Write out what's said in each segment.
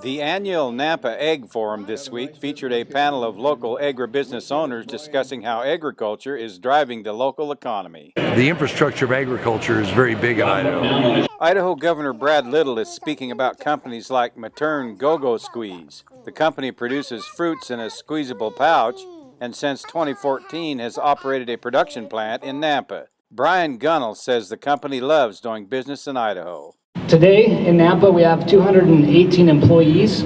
The annual Nampa Ag Forum this week featured a panel of local agribusiness owners discussing how agriculture is driving the local economy. The infrastructure of agriculture is very big in Idaho. Idaho Governor Brad Little is speaking about companies like Matern Go-Go Squeeze. The company produces fruits in a squeezable pouch and since 2014 has operated a production plant in Nampa. Brian Gunnell says the company loves doing business in Idaho. Today in Nampa we have 218 employees,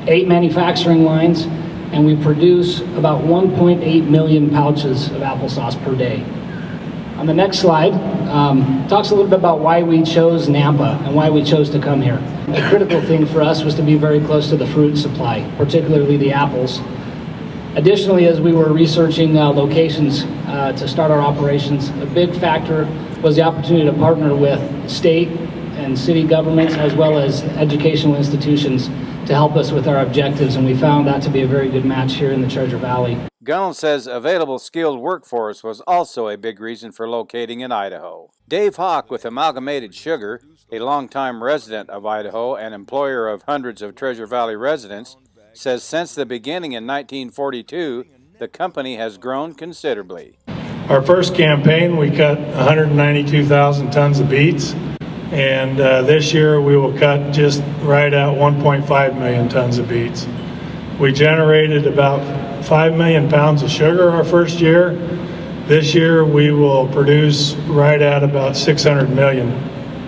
8 manufacturing lines, and we produce about 1.8 million pouches of applesauce per day. On the next slide, talks a little bit about why we chose Nampa and why we chose to come here. The critical thing for us was to be very close to the fruit supply, particularly the apples. Additionally, as we were researching locations to start our operations, a big factor was the opportunity to partner with state and city governments as well as educational institutions to help us with our objectives, and we found that to be a very good match here in the Treasure Valley. Gunnell says available skilled workforce was also a big reason for locating in Idaho. Dave Hawk with Amalgamated Sugar, a longtime resident of Idaho and employer of hundreds of Treasure Valley residents, says since the beginning in 1942, the company has grown considerably. Our first campaign, we cut 192,000 tons of beets, and this year we will cut just right at 1.5 million tons of beets. We generated about 5 million pounds of sugar our first year. This year we will produce right at about 600 million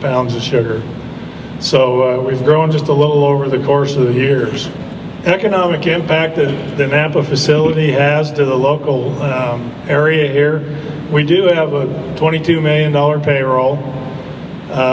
pounds of sugar. So we've grown just a little over the course of the years. Economic impact that the Nampa facility has to the local area here. We do have a $22 million payroll.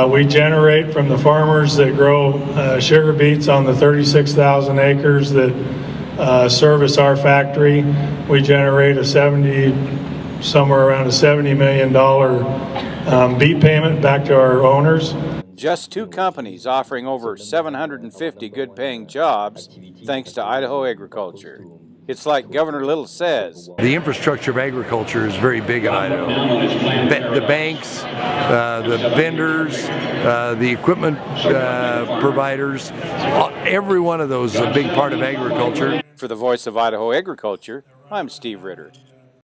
We generate from the farmers that grow sugar beets on the 36,000 acres that service our factory. We generate somewhere around a $70 million beet payment back to our owners. Just 2 companies offering over 750 good-paying jobs thanks to Idaho agriculture. It's like Governor Little says. The infrastructure of agriculture is very big in Idaho. The banks, the vendors, the equipment providers, every one of those is a big part of agriculture. For the Voice of Idaho Agriculture, I'm Steve Ritter.